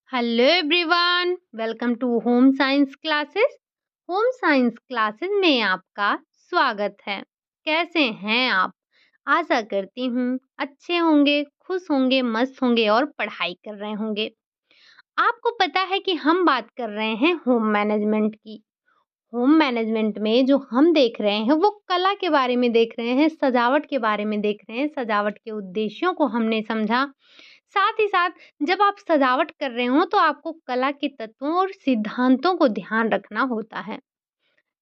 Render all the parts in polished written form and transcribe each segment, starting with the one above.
Hello everyone, welcome to home science classes. Home science classes में आपका स्वागत है। कैसे हैं आप? आशा करती हूँ अच्छे होंगे, खुश होंगे, मस्त होंगे और पढ़ाई कर रहे होंगे। आपको पता है कि हम बात कर रहे हैं होम मैनेजमेंट की। होम मैनेजमेंट में जो हम देख रहे हैं वो कला के बारे में देख रहे हैं, सजावट के बारे में देख रहे हैं, सजावट के उद्देश्यों को हमने समझा। साथ ही साथ जब आप सजावट कर रहे हो तो आपको कला के तत्वों और सिद्धांतों को ध्यान रखना होता है।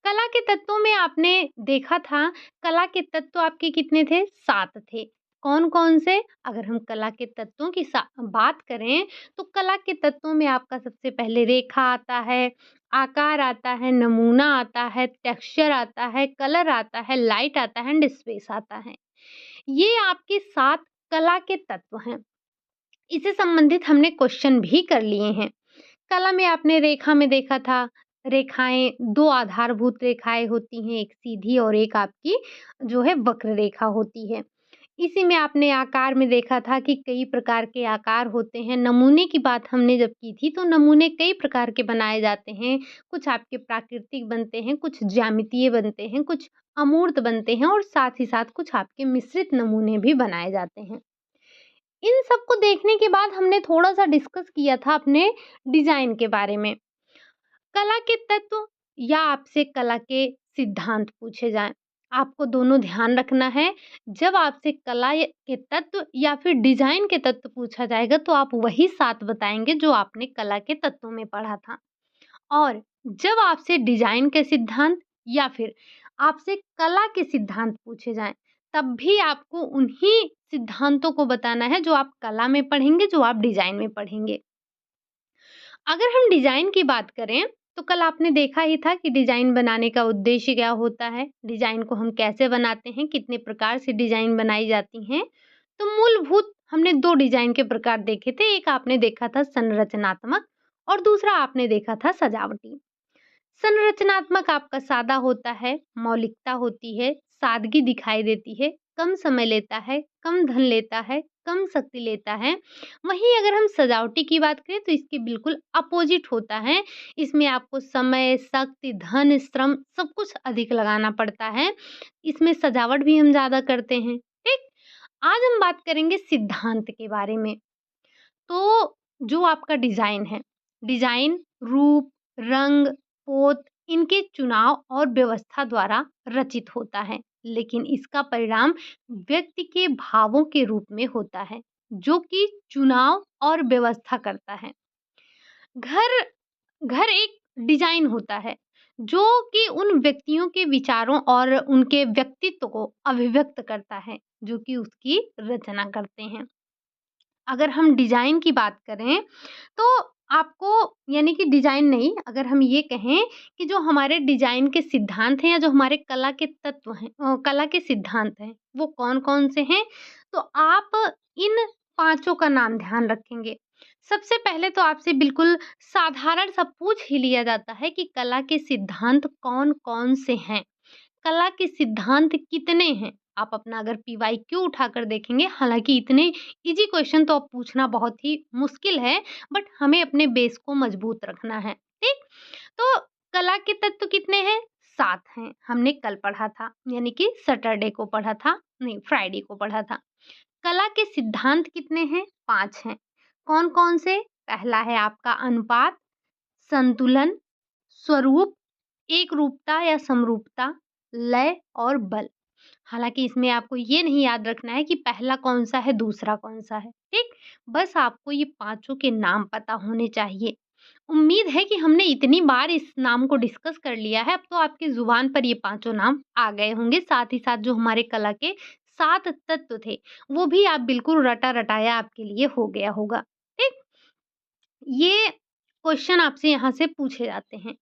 कला के तत्वों में आपने देखा था, कला के तत्व आपके कितने थे? 7 थे। कौन-कौन से? अगर हम कला के तत्वों की बात करें तो कला के तत्वों में आपका सबसे पहले रेखा आता है, आकार आता है, नमूना आता है, टेक्सचर आता है, कलर आता है, लाइट आता है एंड स्पेस आता है। ये आपके 7 कला के तत्व हैं। इससे संबंधित हमने क्वेश्चन भी कर लिए हैं। कला में आपने रेखा में देखा था, रेखाएँ 2 आधारभूत रेखाएँ होती हैं, एक सीधी और एक आपकी जो है वक्र रेखा होती है। इसी में आपने आकार में देखा था कि कई प्रकार के आकार होते हैं। नमूने की बात हमने जब की थी, तो नमूने कई प्रकार के बनाए जाते हैं। कुछ आपके प्राकृतिक बनते हैं, कुछ ज्यामितीय बनते हैं, कुछ अमूर्त बनते हैं और साथ ही साथ कुछ आपके मिश्रित नमूने भी बनाए जाते हैं। इन सबको देखने के बाद हमने थोड़ा-सा डिस्कस किया था अपने डिज़ाइन के बारे में। कला के तत्व या आपसे कला के सिद्धांत पूछे जाएँ, आपको दोनों ध्यान रखना है। जब आपसे कला के तत्व या फिर डिज़ाइन के तत्व पूछा जाएगा, तो आप वही 7 बताएँगे जो आपने कला के तत्वों में पढ़ा था। और जब आपसे डिज़ाइन के सिद्धांत या फिर आपसे कला के सिद्धांत पूछे जाएँ, तब भी आपको उन्हीं सिद्धांतों को बताना है जो आप कला में पढ़ेंगे, जो आप डिज़ाइन में पढ़ेंगे। अगर हम डिज़ाइन की बात करें, तो कल आपने देखा ही था कि डिज़ाइन बनाने का उद्देश्य क्या होता है, डिज़ाइन को हम कैसे बनाते हैं, कितने प्रकार से डिज़ाइन बनाई जाती हैं। तो मूलभूत हमने 2 डिज़ाइन के प्रकार देखे थे, एक आपने देखा था संरचनात्मक और दूसरा आपने देखा था सजावटी। संरचनात्मक आपका सादा होता है, मौलिकता होती है, सादगी दिखाई देती है, कम समय लेता है, कम धन लेता है, कम शक्ति लेता है। वहीं अगर हम सजावटी की बात करें तो इसके बिल्कुल अपोज़िट होता है। इसमें आपको समय, शक्ति, धन, श्रम सब कुछ अधिक लगाना पड़ता है। इसमें सजावट भी हम ज़्यादा करते हैं, ठीक? आज हम बात करेंगे सिद्धांत के बारे में। तो जो आपका डिज़ाइन है, डिज़ाइन रूप, रंग, पोत इनके चुनाव और व्यवस्था द्वारा रचित होता है, लेकिन इसका परिणाम व्यक्ति के भावों के रूप में होता है, जो कि चुनाव और व्यवस्था करता है। घर घर एक डिज़ाइन होता है, जो कि उन व्यक्तियों के विचारों और उनके व्यक्तित्व को अभिव्यक्त करता है, जो कि उसकी रचना करते हैं। अगर हम डिज़ाइन की बात करें, तो आपको यानी कि डिज़ाइन नहीं, अगर हम ये कहें कि जो हमारे डिज़ाइन के सिद्धांत हैं या जो हमारे कला के तत्व हैं कला के सिद्धांत हैं, वो कौन-कौन से हैं? तो आप इन पाँचों का नाम ध्यान रखेंगे। सबसे पहले तो आपसे बिल्कुल साधारण सा पूछ ही लिया जाता है कि कला के सिद्धांत कौन-कौन से हैं? कला के सिद्धांत कितने हैं? आप अपना अगर पीवाईक्यू उठाकर देखेंगे, हालाँकि इतने ईज़ी क्वेश्चन तो अब पूछना बहुत ही मुश्किल है, बट हमें अपने बेस को मजबूत रखना है, ठीक? तो कला के तत्व कितने हैं? 7 हैं, हमने कल पढ़ा था, यानी कि सैटरडे को पढ़ा था, नहीं फ्राइडे को पढ़ा था। कला के सिद्धांत कितने हैं? 5 हैं। कौन-कौन से? पहला है आपका अनुपात, संतुलन, स्वरूप, एकरूपता या समरूपता, लय और बल। हालाँकि इसमें आपको ये नहीं याद रखना है कि पहला कौन-सा है, दूसरा कौन-सा है, ठीक? बस आपको ये पाँचों के नाम पता होने चाहिए। उम्मीद है कि हमने इतनी बार इस नाम को डिस्कस कर लिया है, अब तो आपकी ज़ुबान पर ये पाँचों नाम आ गए होंगे। साथ ही साथ जो हमारे कला के 7 तत्व थे, वो भी आप बिल्कुल रटा-रटाया आपके लिए हो गया होगा, ठीक? ये क्वेश्चन आपसे यहाँ से पूछे जाते हैं।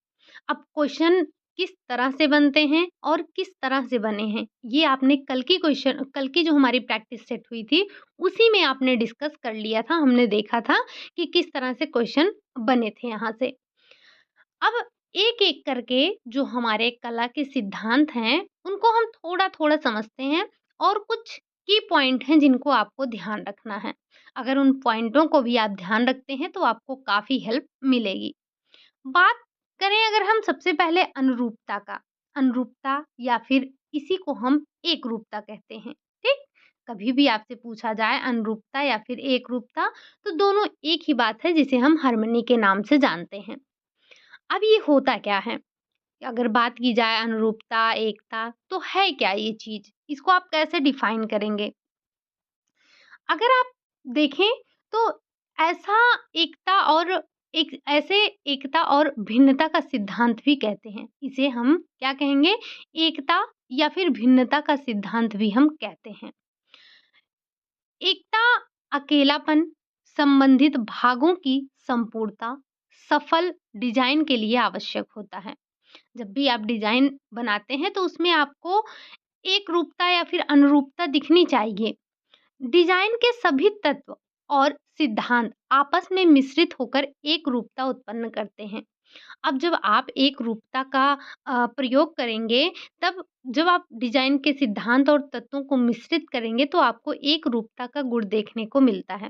अब क्वेश्चन किस तरह से बनते हैं और किस तरह से बने हैं, ये आपने कल की जो हमारी प्रैक्टिस सेट हुई थी, उसी में आपने डिस्कस कर लिया था। हमने देखा था कि किस तरह से क्वेश्चन बने थे यहाँ से। अब एक-एक करके जो हमारे कला के सिद्धांत हैं, उनको हम थोड़ा-थोड़ा समझते हैं और कुछ की पॉइंट हैं जिनको आपको ध्यान रखना है। अगर उन पॉइंटों को भी आप ध्यान रखते हैं तो आपको काफ़ी हेल्प मिलेगी। बात करें अगर हम सबसे पहले अनुरूपता का, अनुरूपता या फिर इसी को हम एकरूपता कहते हैं, ठीक? कभी भी आपसे पूछा जाए अनुरूपता या फिर एकरूपता तो दोनों एक ही बात है जिसे हम हार्मनी के नाम से जानते हैं। अब ये होता क्या है? अगर बात की जाए अनुरूपता, एकता तो है क्या ये चीज़? इसको आप कैसे डिफाइन करेंगे? अगर आप देखें तो ऐसा एकता और एक ऐसे एकता और भिन्नता का सिद्धांत भी कहते हैं। इसे हम क्या कहेंगे? एकता या फिर भिन्नता का सिद्धांत भी हम कहते हैं। एकता अकेलापन, संबंधित भागों की संपूर्णता, सफल डिजाइन के लिए आवश्यक होता है। जब भी आप डिजाइन बनाते हैं तो उसमें आपको एकरूपता या फिर अनुरूपता दिखनी चाहिए। डिजाइन के सभी तत्व और सिद्धांत आपस में मिश्रित होकर एक रूपता उत्पन्न करते हैं। अब जब आप एक रूपता का प्रयोग करेंगे, तब जब आप डिजाइन के सिद्धांत और तत्वों को मिश्रित करेंगे, तो आपको एक रूपता का गुण देखने को मिलता है।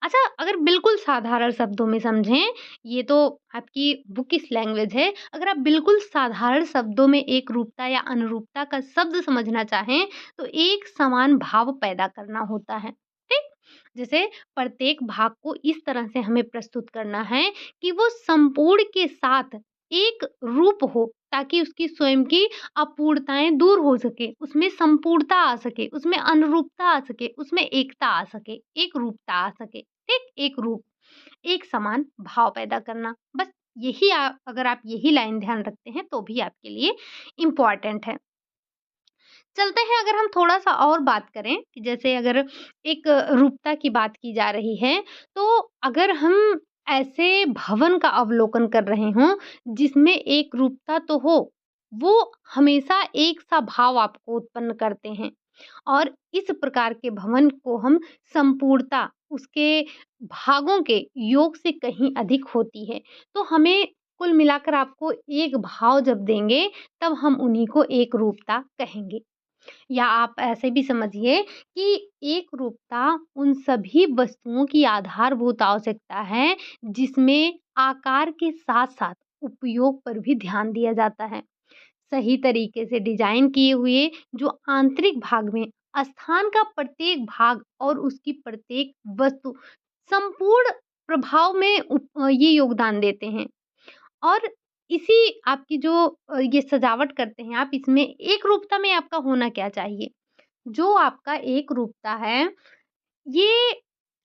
अच्छा, अगर बिल्कुल साधारण शब्दों में समझें, ये तो आपकी बुकिश लैंग्वेज है। अगर आप बिल्कुल साधारण शब्दों में एकरूपता या अनुरूपता का शब्द समझना चाहें, तो एक समान भाव पैदा करना होता है, ठीक? जैसे प्रत्येक भाग को इस तरह से हमें प्रस्तुत करना है कि वो संपूर्ण के साथ एक रूप हो, ताकि उसकी स्वयं की अपूर्णताएँ दूर हो सके, उसमें संपूर्णता आ सके, उसमें अनुरूपता आ सके, उसमें एकता आ सके, एकरूपता आ सके, ठीक? एक रूप, एक समान भाव पैदा करना। बस यही अगर आप यही लाइन ध्यान रखते हैं तो भी आपके लिए इम्पोर्टेंट है। चलते हैं अगर हम थोड़ा-सा और बात करें कि जैसे अगर एक रूपता की बात की जा रही है, तो अगर हम ऐसे भवन का अवलोकन कर रहे हों, जिसमें एक रूपता तो हो, वो हमेशा एक-सा भाव आपको उत्पन्न करते हैं और इस प्रकार के भवन को हम संपूर्णता, उसके भागों के योग से कहीं अधिक होती है। तो हमें कुल मिलाकर आपको एक भाव जब देंगे, तब हम उन्हीं को एकरूपता कहेंगे। या आप ऐसे भी समझिए कि एकरूपता उन सभी वस्तुओं की आधारभूत आवश्यकता है जिसमें आकार के साथ-साथ उपयोग पर भी ध्यान दिया जाता है। सही तरीके से डिजाइन किए हुए जो आंतरिक भाग में स्थान का प्रत्येक भाग और उसकी प्रत्येक वस्तु संपूर्ण प्रभाव में ये योगदान देते हैं। और इसी आपकी जो ये सजावट करते हैं आप, इसमें एकरूपता में आपका होना क्या चाहिए? जो आपका एकरूपता है, ये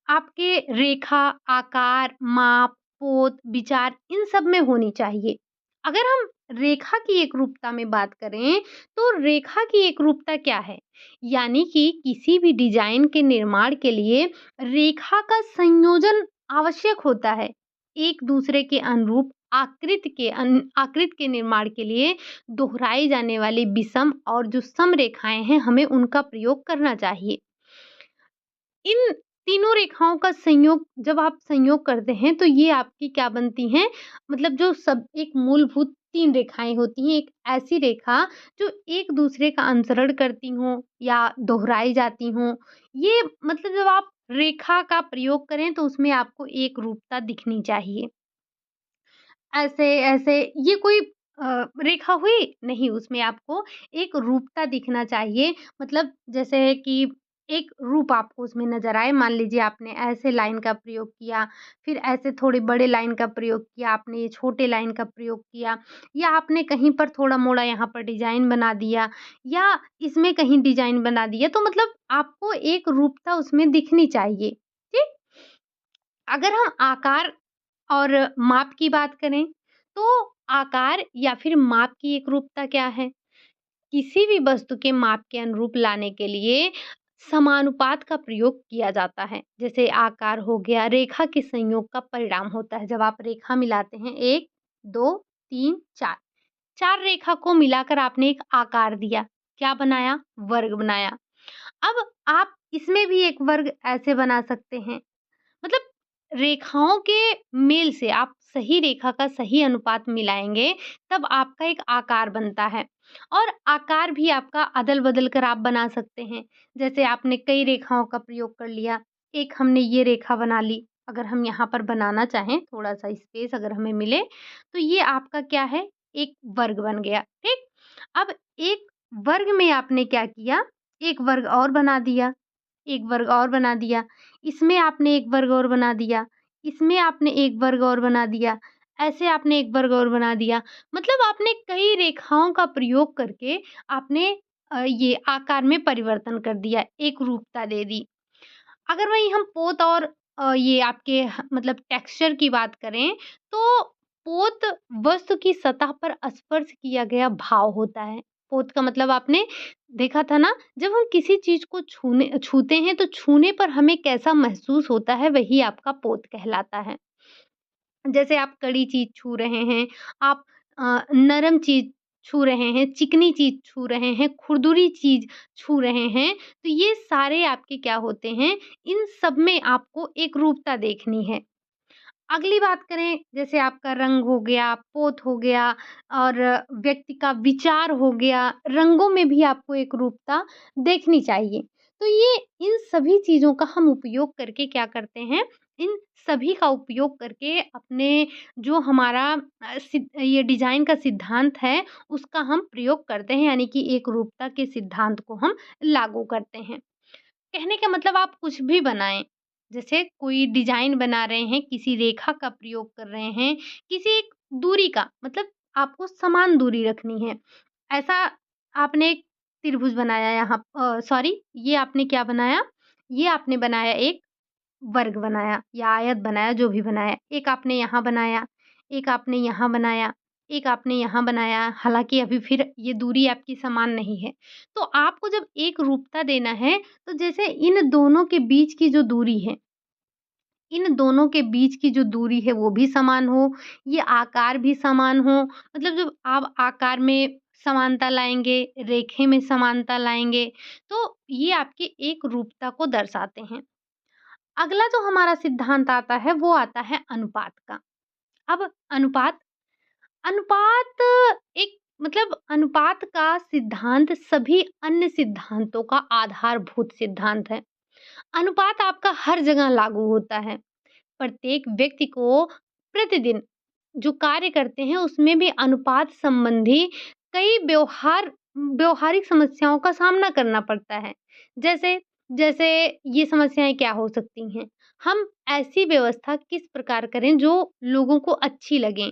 आपके रेखा, आकार, माप, पोत, विचार इन सब में होनी चाहिए। अगर हम रेखा की एकरूपता में बात करें, तो रेखा की एकरूपता क्या है? यानी कि किसी भी डिज़ाइन के निर्माण के लिए रेखा का संयोजन आवश्यक होता है। एक दूसरे के अनुरूप आकृति के निर्माण के लिए दोहराई जाने वाली विषम और जो सम रेखाएँ हैं, हमें उनका प्रयोग करना चाहिए। इन तीनों रेखाओं का संयोग जब आप संयोग करते हैं तो ये आपकी क्या बनती हैं? मतलब जो सब एक मूलभूत 3 रेखाएँ होती हैं। एक ऐसी रेखा जो एक दूसरे का अनुसरण करती हों या दोहराई जाती हों। ये मतलब जब आप रेखा का प्रयोग करें तो उसमें आपको एकरूपता दिखनी चाहिए। ऐसे-ऐसे ये कोई रेखा हुई? नहीं, उसमें आपको एक रूपता दिखना चाहिए। मतलब जैसे कि एक रूप आपको उसमें नज़र आए। मान लीजिए आपने ऐसे लाइन का प्रयोग किया, फिर ऐसे थोड़े बड़े लाइन का प्रयोग किया, आपने ये छोटे लाइन का प्रयोग किया या आपने कहीं पर थोड़ा-मोड़ा यहाँ पर डिज़ाइन बना दिया या इसमें कहीं डिज़ाइन बना दिया, तो मतलब आपको एक रूपता उसमें दिखनी चाहिए। ठीक? अगर हम आकार और माप की बात करें, तो आकार या फिर माप की एकरूपता क्या है? किसी भी वस्तु के माप के अनुरूप लाने के लिए समानुपात का प्रयोग किया जाता है। जैसे आकार हो गया, रेखा के संयोग का परिणाम होता है। जब आप रेखा मिलाते हैं 1, 2, 3, 4, 4 रेखा को मिलाकर आपने एक आकार दिया। क्या बनाया? वर्ग बनाया। अब आप इसमें भी एक वर्ग ऐसे बना सकते हैं। मतलब रेखाओं के मेल से आप सही रेखा का सही अनुपात मिलाएँगे, तब आपका एक आकार बनता है और आकार भी आपका अदल-बदल कर आप बना सकते हैं। जैसे आपने कई रेखाओं का प्रयोग कर लिया, एक हमने ये रेखा बना ली, अगर हम यहाँ पर बनाना चाहें, थोड़ा-सा स्पेस अगर हमें मिले, तो ये आपका क्या है, एक वर्ग बन गया, ठीक? अब एक वर्ग में आपने क्या किया, एक वर्ग और बना दिया, एक वर्ग और बना दिया, इसमें आपने एक वर्ग और बना दिया, इसमें आपने एक वर्ग और बना दिया, ऐसे आपने एक वर्ग और बना दिया। मतलब आपने कई रेखाओं का प्रयोग करके आपने ये आकार में परिवर्तन कर दिया, एकरूपता दे दी। अगर वहीं हम पोत और ये आपके मतलब टेक्सचर की बात करें, तो पोत वस्तु की सतह पर स्पर्श किया गया भाव होता है। पोत का मतलब आपने देखा था ना, जब हम किसी चीज़ को छूते हैं, तो छूने पर हमें कैसा महसूस होता है, वही आपका पोत कहलाता है। जैसे आप कड़ी चीज़ छू रहे हैं, आप नरम चीज़ छू रहे हैं, चिकनी चीज़ छू रहे हैं, खुरदुरी चीज़ छू रहे हैं, तो ये सारे आपके क्या होते हैं, इन सब में आपको एकरूपता देखनी है। अगली बात करें, जैसे आपका रंग हो गया, पोत हो गया और व्यक्ति का विचार हो गया, रंगों में भी आपको एकरूपता देखनी चाहिए। तो ये इन सभी चीज़ों का हम उपयोग करके क्या करते हैं, इन सभी का उपयोग करके अपने जो हमारा ये डिज़ाइन का सिद्धांत है, उसका हम प्रयोग करते हैं, यानी कि एकरूपता के सिद्धांत को हम लागू करते हैं। कहने का मतलब आप कुछ भी बनाएँ। जैसे कोई डिज़ाइन बना रहे हैं, किसी रेखा का प्रयोग कर रहे हैं, किसी एक दूरी का मतलब आपको समान दूरी रखनी है। ऐसा आपने एक त्रिभुज बनाया यहाँ सॉरी ये आपने क्या बनाया? ये आपने बनाया एक वर्ग बनाया या आयत बनाया, जो भी बनाया। एक आपने यहाँ बनाया, एक आपने यहाँ बनाया, एक आपने यहाँ बनाया, हालाँकि अभी फिर ये दूरी आपकी समान नहीं है। तो आपको जब एकरूपता देना है, तो जैसे इन दोनों के बीच की जो दूरी है, इन दोनों के बीच की जो दूरी है वो भी समान हो, ये आकार भी समान हो, मतलब जब आप आकार में समानता लाएँगे, रेखे में समानता लाएँगे, तो ये आपकी एकरूपता को दर्शाते हैं। अगला जो हमारा सिद्धांत आता है वो आता है अनुपात का। अब अनुपात अनुपात एक मतलब अनुपात का सिद्धांत सभी अन्य सिद्धांतों का आधारभूत सिद्धांत है। अनुपात आपका हर जगह लागू होता है। प्रत्येक व्यक्ति को प्रतिदिन जो कार्य करते हैं उसमें भी अनुपात संबंधी कई व्यवहारिक समस्याओं का सामना करना पड़ता है। जैसे जैसे ये समस्याएँ क्या हो सकती हैं? हम ऐसी व्यवस्था किस प्रकार करें जो लोगों को अच्छी लगें?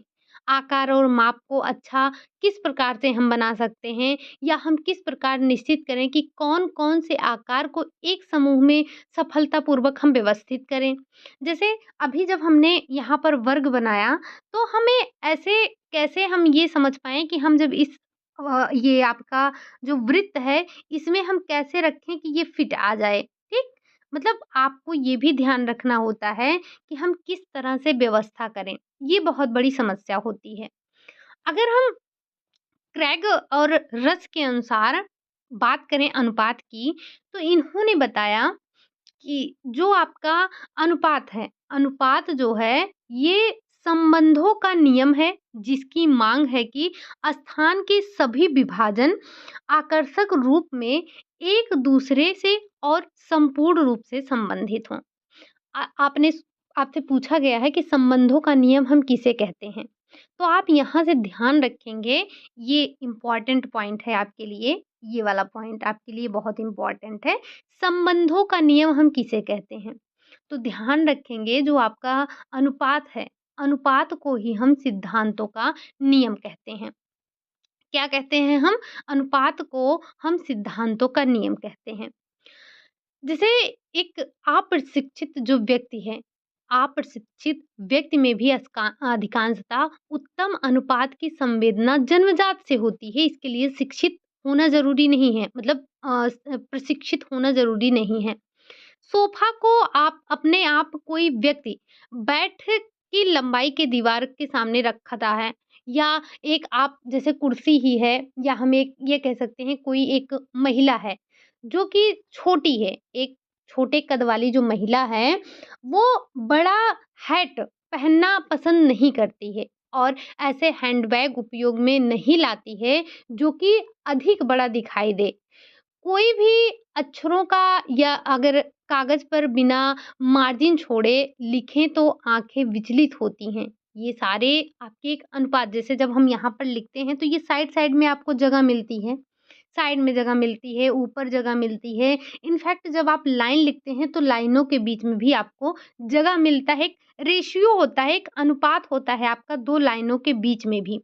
आकार और माप को अच्छा किस प्रकार से हम बना सकते हैं? या हम किस प्रकार निश्चित करें कि कौन-कौन से आकार को एक समूह में सफलतापूर्वक हम व्यवस्थित करें? जैसे अभी जब हमने यहाँ पर वर्ग बनाया, तो हमें ऐसे कैसे हम ये समझ पाएँ कि हम जब इस ये आपका जो वृत्त है, इसमें हम कैसे रखें कि ये फिट आ जाए, ठीक? मतलब आपको ये भी ध्यान रखना होता है कि हम किस तरह से व्यवस्था करें, ये बहुत बड़ी समस्या होती है। अगर हम क्रैग और रस के अनुसार बात करें अनुपात की, तो इन्होंने बताया कि जो आपका अनुपात है, अनुपात जो है ये संबंधों का नियम है जिसकी मांग है कि स्थान के सभी विभाजन आकर्षक रूप में एक दूसरे से और संपूर्ण रूप से संबंधित हों। आपने आपसे पूछा गया है कि संबंधों का नियम हम किसे कहते हैं? तो आप यहाँ से ध्यान रखेंगे, ये इम्पोर्टेंट पॉइंट है आपके लिए, ये वाला पॉइंट आपके लिए बहुत इम्पोर्टेंट है। संबंधों का नियम हम किसे कहते हैं? तो ध्यान रखेंगे जो आपका अनुपात है, अनुपात को ही हम सिद्धांतों का नियम कहते हैं। क्या कहते हैं हम? अनुपात को हम सिद्धांतों का नियम कहते हैं। जैसे एक अप्रशिक्षित जो व्यक्ति है, अप्रशिक्षित व्यक्ति में भी अधिकांशतः उत्तम अनुपात की संवेदना जन्मजात से होती है। इसके लिए शिक्षित होना ज़रूरी नहीं है, मतलब प्रशिक्षित होना ज़रूरी नहीं है। सोफ़ा को आप अपने आप कोई व्यक्ति बैठ की लंबाई के दीवार के सामने रखता है या एक आप जैसे कुर्सी ही है या हम एक ये कह सकते हैं कोई एक महिला है जो कि छोटी है, एक छोटे कद वाली जो महिला है, वो बड़ा हैट पहनना पसंद नहीं करती है और ऐसे हैंडबैग उपयोग में नहीं लाती है जो कि अधिक बड़ा दिखाई दे। कोई भी अक्षरों का या अगर कागज़ पर बिना मार्जिन छोड़े लिखें तो आँखें विचलित होती हैं। ये सारे आपके एक अनुपात जैसे जब हम यहाँ पर लिखते हैं तो ये साइड-साइड में आपको जगह मिलती है। साइड में जगह मिलती है, ऊपर जगह मिलती है। इनफैक्ट जब आप लाइन लिखते हैं तो लाइनों के बीच में भी आपको जगह मिलता है। एक रेशियो होता है, एक अनुपात होता है आपका 2 लाइनों के बीच में भी।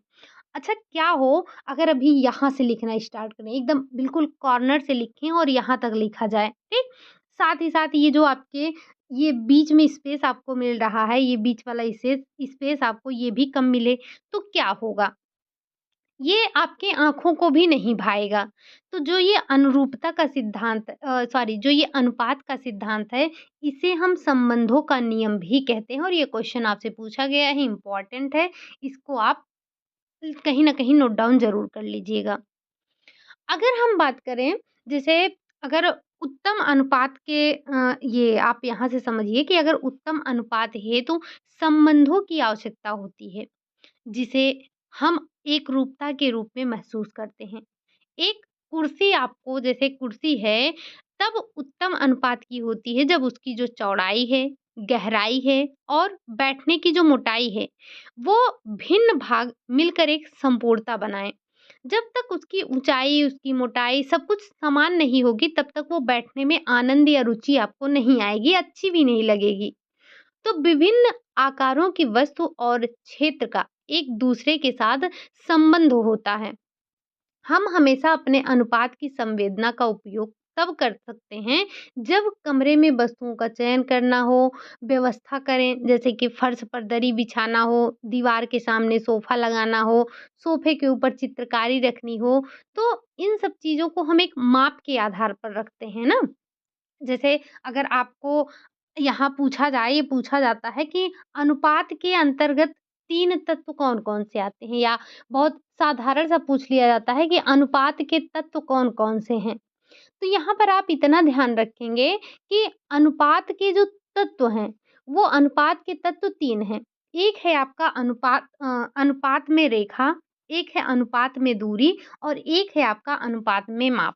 अच्छा क्या हो अगर अभी यहाँ से लिखना स्टार्ट करें, एकदम बिल्कुल कॉर्नर से लिखें और यहाँ तक लिखा जाए, ठीक? साथ ही साथ ये जो आपके ये बीच में स्पेस आपको मिल रहा है, ये बीच वाला स्पेस आपको ये भी कम मिले, तो क्या होगा? ये आपके आँखों को भी नहीं भाएगा। तो जो ये अनुरूपता का सिद्धांत सॉरी जो ये अनुपात का सिद्धांत है, इसे हम संबंधों का नियम भी कहते हैं और ये क्वेश्चन आपसे पूछा गया है, इम्पोर्टेंट है। इसको आप कहीं न कहीं नोट डाउन ज़रूर कर लीजिएगा। अगर हम बात करें जैसे अगर उत्तम अनुपात के ये आप यहाँ से समझिए कि अगर उत्तम अनुपात है तो संबंधों की आवश्यकता होती है, जिसे हम एकरूपता के रूप में महसूस करते हैं। एक कुर्सी आपको जैसे कुर्सी है, तब उत्तम अनुपात की होती है जब उसकी जो चौड़ाई है, गहराई है और बैठने की जो मोटाई है, वो भिन्न भाग मिलकर एक संपूर्णता बनाएँ। जब तक उसकी ऊँचाई, उसकी मोटाई सब कुछ समान नहीं होगी, तब तक वो बैठने में आनंद या रुचि आपको नहीं आएगी, अच्छी भी नहीं लगेगी। तो विभिन्न आकारों की वस्तु और क्षेत्र का एक दूसरे के साथ संबंध होता है। हम हमेशा अपने अनुपात की संवेदना का उपयोग तब कर सकते हैं जब कमरे में वस्तुओं का चयन करना हो, व्यवस्था करें जैसे कि फर्श पर दरी बिछाना हो, दीवार के सामने सोफा लगाना हो, सोफे के ऊपर चित्रकारी रखनी हो, तो इन सब चीज़ों को हम एक माप के आधार पर रखते हैं ना। जैसे अगर आपको यहाँ पूछा जाए ये पूछा जाता है कि अनुपात के अंतर्गत 3 तत्व कौन-कौन से आते हैं? या बहुत साधारण सा पूछ लिया जाता है कि अनुपात के तत्व कौन-कौन से हैं? तो यहाँ पर आप इतना ध्यान रखेंगे कि अनुपात के जो तत्व हैं, वो अनुपात के तत्व 3 हैं। एक है आपका अनुपात में रेखा, एक है अनुपात में दूरी और एक है आपका अनुपात में माप।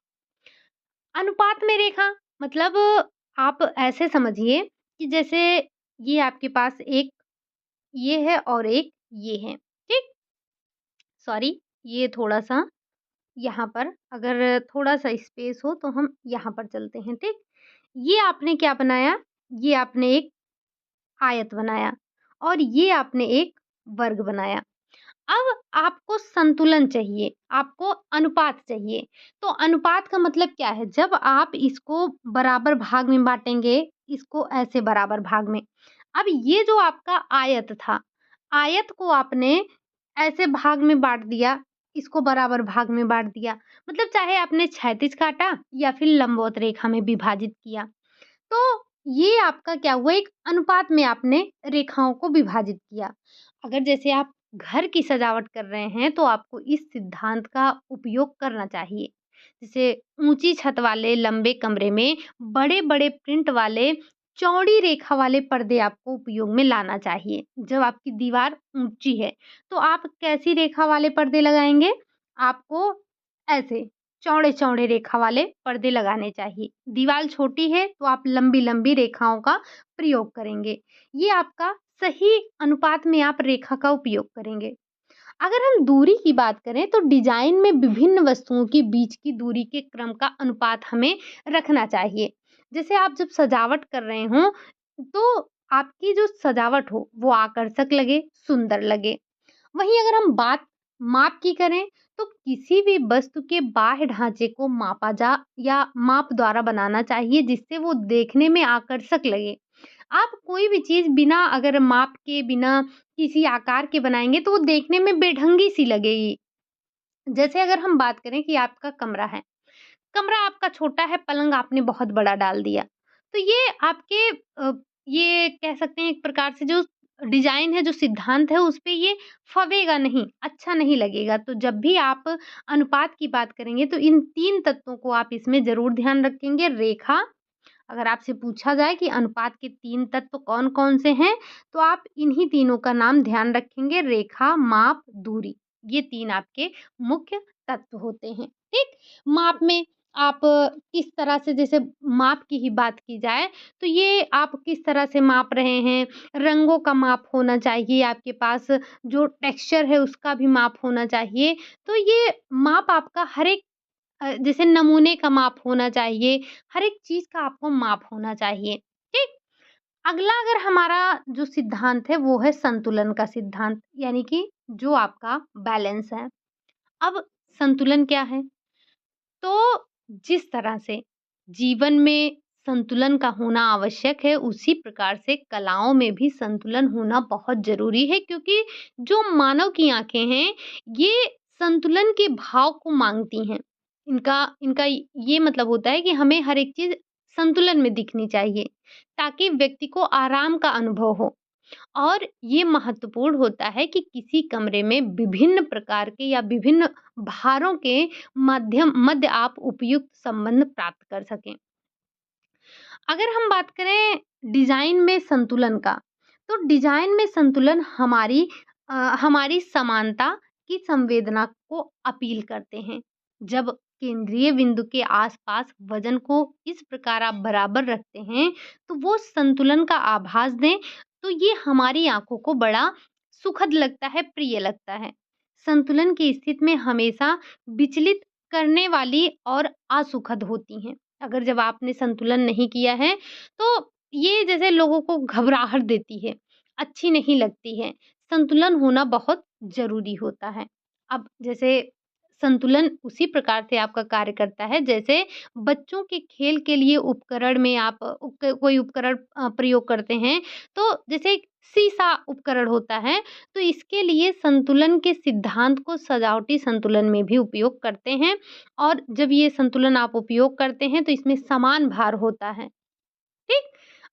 अनुपात में रेखा मतलब आप ऐसे समझिए कि जैसे ये आपके पास एक ये है और एक ये है, ठीक? सॉरी ये थोड़ा-सा यहाँ पर अगर थोड़ा-सा स्पेस हो तो हम यहाँ पर चलते हैं, ठीक? ये आपने क्या बनाया? ये आपने एक आयत बनाया और ये आपने एक वर्ग बनाया। अब आपको संतुलन चाहिए, आपको अनुपात चाहिए। तो अनुपात का मतलब क्या है? जब आप इसको बराबर भाग में बाँटेंगे, इसको ऐसे बराबर भाग में। अब ये जो आपका आयत था, आयत को आपने ऐसे भाग में बाँट दिया, इसको बराबर भाग में बाँट दिया। मतलब चाहे आपने क्षैतिज काटा या फिर लंबवत रेखा में विभाजित किया। तो ये आपका क्या हुआ एक अनुपात में आपने रेखाओं को विभाजित किया। अगर जैसे आप घर की सजावट कर रहे हैं तो आपको इस सिद्धांत का उपयोग करना चाहिए। जैसे ऊंची छत वाले लंबे कमरे में बड़े-बड़े प्रिंट वाले चौड़ी रेखा वाले पर्दे आपको उपयोग में लाना चाहिए। जब आपकी दीवार ऊंची है तो आप कैसी रेखा वाले पर्दे लगाएंगे? आपको ऐसे चौड़े-चौड़े रेखा वाले पर्दे लगाने चाहिए। दीवार छोटी है तो आप लंबी-लंबी रेखाओं का प्रयोग करेंगे। ये आपका सही अनुपात में आप रेखा का उपयोग करेंगे। अगर हम दूरी की बात करें तो डिजाइन में विभिन्न वस्तुओं के बीच की दूरी के क्रम का अनुपात हमें रखना चाहिए। जैसे आप जब सजावट कर रहे हों तो आपकी जो सजावट हो वो आकर्षक लगे, सुंदर लगे। वहीं अगर हम बात माप की करें तो किसी भी वस्तु के बाह्य ढांचे को मापा जा या माप द्वारा बनाना चाहिए जिससे वो देखने में आकर्षक लगे। आप कोई भी चीज़ बिना अगर माप के बिना किसी आकार के बनाएँगे तो वो देखने में बेढंगी सी लगेगी। जैसे अगर हम बात करें कि आपका कमरा है, कमरा आपका छोटा है, पलंग आपने बहुत बड़ा डाल दिया। तो ये आपके ये कह सकते हैं एक प्रकार से जो डिज़ाइन है, जो सिद्धांत है, उस पे ये फबेगा नहीं, अच्छा नहीं लगेगा। तो जब भी आप अनुपात की बात करेंगे, तो इन 3 तत्वों को आप इसमें ज़रूर ध्यान रखेंगे, रेखा, अगर आपसे पूछा जाए कि अनुपात के 3 तत्व कौन-कौन से हैं, तो आप इन्हीं तीनों का नाम ध्यान रखेंगे, रेखा, माप, दूरी। ये 3 आपके मुख्य तत्व होते हैं, ठीक? माप में आप किस तरह से, जैसे माप की ही बात की जाए, तो ये आप किस तरह से माप रहे हैं, रंगों का माप होना चाहिए आपके पास, जो टेक्सचर है उसका भी माप होना चाहिए। तो ये माप आपका हर एक जैसे नमूने का माप होना चाहिए, हर एक चीज़ का आपको माप होना चाहिए, ठीक? अगला अगर हमारा जो सिद्धांत है वो है संतुलन का सिद्धांत, यानी कि जो आपका बैलेंस है। अब संतुलन क्या है? तो जिस तरह से जीवन में संतुलन का होना आवश्यक है, उसी प्रकार से कलाओं में भी संतुलन होना बहुत ज़रूरी है, क्योंकि जो मानव की आँखें हैं, ये संतुलन के भाव को माँगती हैं। इनका इनका ये मतलब होता है कि हमें हर एक चीज़ संतुलन में दिखनी चाहिए, ताकि व्यक्ति को आराम का अनुभव हो। और ये महत्वपूर्ण होता है कि किसी कमरे में विभिन्न प्रकार के या विभिन्न भारों के मध्य आप उपयुक्त संबंध प्राप्त कर सकें। अगर हम बात करें डिज़ाइन में संतुलन का, तो डिज़ाइन में संतुलन हमारी समानता की संवेदना को अपील करते हैं। जब केंद्रीय बिंदु के आसपास वजन को इस प्रकार आप बराबर रखते हैं, तो वो संतुलन का आभास दें, तो ये हमारी आँखों को बड़ा सुखद लगता है, प्रिय लगता है। संतुलन की स्थिति में हमेशा विचलित करने वाली और असुखद होती हैं। अगर जब आपने संतुलन नहीं किया है, तो ये जैसे लोगों को घबराहट देती है, अच्छी नहीं लगती है। संतुलन होना बहुत ज़रूरी होता है। अब जैसे संतुलन उसी प्रकार से आपका कार्य करता है, जैसे बच्चों के खेल के लिए उपकरण में आप कोई उपकरण प्रयोग करते हैं, तो जैसे एक सीसा उपकरण होता है, तो इसके लिए संतुलन के सिद्धांत को सजावटी संतुलन में भी उपयोग करते हैं। और जब ये संतुलन आप उपयोग करते हैं, तो इसमें समान भार होता है, ठीक?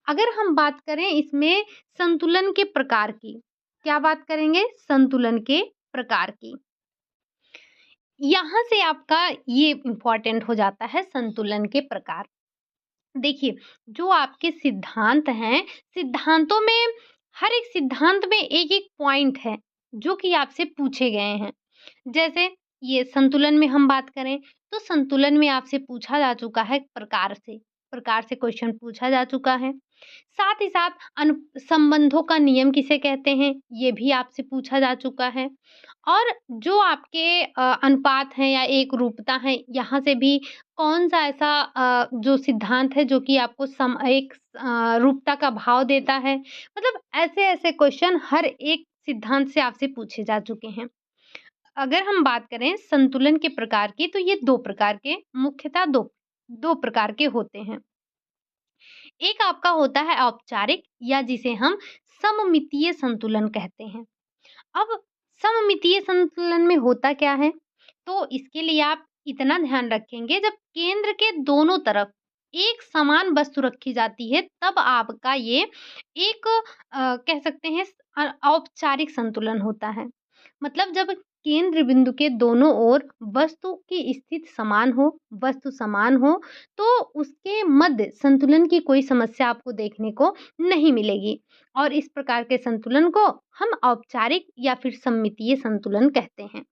अगर हम बात करें इसमें संतुलन के प्रकार की, क्या बात करेंगे? संतुलन के प्रकार की। यहाँ से आपका ये इम्पोर्टेंट हो जाता है संतुलन के प्रकार। देखिए, जो आपके सिद्धांत हैं, सिद्धांतों में हर एक सिद्धांत में एक-एक पॉइंट है, जो कि आपसे पूछे गए हैं। जैसे ये संतुलन में हम बात करें, तो संतुलन में आपसे पूछा जा चुका है प्रकार से क्वेश्चन पूछा जा चुका है। साथ ही साथ संबंधों का नियम किसे कहते हैं, ये भी आपसे पूछा जा चुका है। और जो आपके अनुपात हैं या एकरूपता है, यहाँ से भी कौन-सा ऐसा जो सिद्धांत है जो कि आपको रूपता का भाव देता है। मतलब ऐसे-ऐसे क्वेश्चन हर एक सिद्धांत से आपसे पूछे जा चुके हैं। अगर हम बात करें संतुलन के प्रकार की, तो ये 2 प्रकार के, मुख्यतः 2 प्रकार के होते हैं। एक आपका होता है औपचारिक, या जिसे हम सममितीय संतुलन कहते हैं। अब सममितीय संतुलन में होता क्या है? तो इसके लिए आप इतना ध्यान रखेंगे, जब केंद्र के दोनों तरफ एक समान वस्तु रखी जाती है, तब आपका ये एक कह सकते हैं औपचारिक संतुलन होता है। मतलब जब केंद्र बिंदु के दोनों ओर वस्तु की स्थिति समान हो, वस्तु समान हो, तो उसके मध्य संतुलन की कोई समस्या आपको देखने को नहीं मिलेगी। और इस प्रकार के संतुलन को हम औपचारिक या फिर सममितीय संतुलन कहते हैं।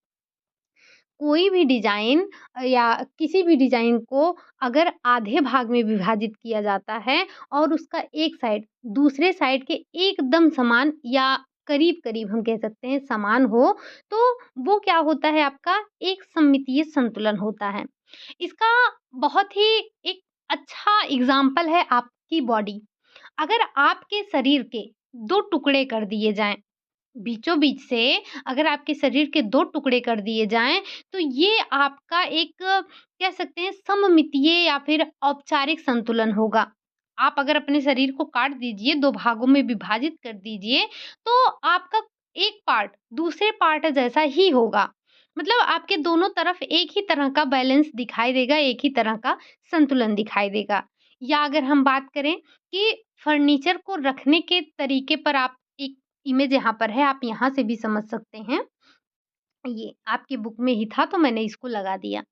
कोई भी डिज़ाइन या किसी भी डिज़ाइन को अगर आधे भाग में विभाजित किया जाता है और उसका एक साइड दूसरे साइड के एकदम समान या करीब-करीब हम कह सकते हैं समान हो, तो वो क्या होता है, आपका एक सममितीय संतुलन होता है। इसका बहुत ही एक अच्छा एग्ज़ाम्पल है आपकी बॉडी। अगर आपके शरीर के 2 टुकड़े कर दिए जाएँ, बीचों-बीच से अगर आपके शरीर के 2 टुकड़े कर दिए जाएँ, तो ये आपका एक कह सकते हैं सममितीय या फिर औपचारिक संतुलन होगा। आप अगर अपने शरीर को काट दीजिए, 2 भागों में विभाजित कर दीजिए, तो आपका एक पार्ट दूसरे पार्ट जैसा ही होगा। मतलब आपके दोनों तरफ एक ही तरह का बैलेंस दिखाई देगा, एक ही तरह का संतुलन दिखाई देगा। या अगर हम बात करें कि फर्नीचर को रखने के तरीके पर, आप एक इमेज यहाँ पर है, आप यहाँ से भी समझ सकते हैं। ये आपकी बुक में ही था, तो मैंने इसको लगा दिया।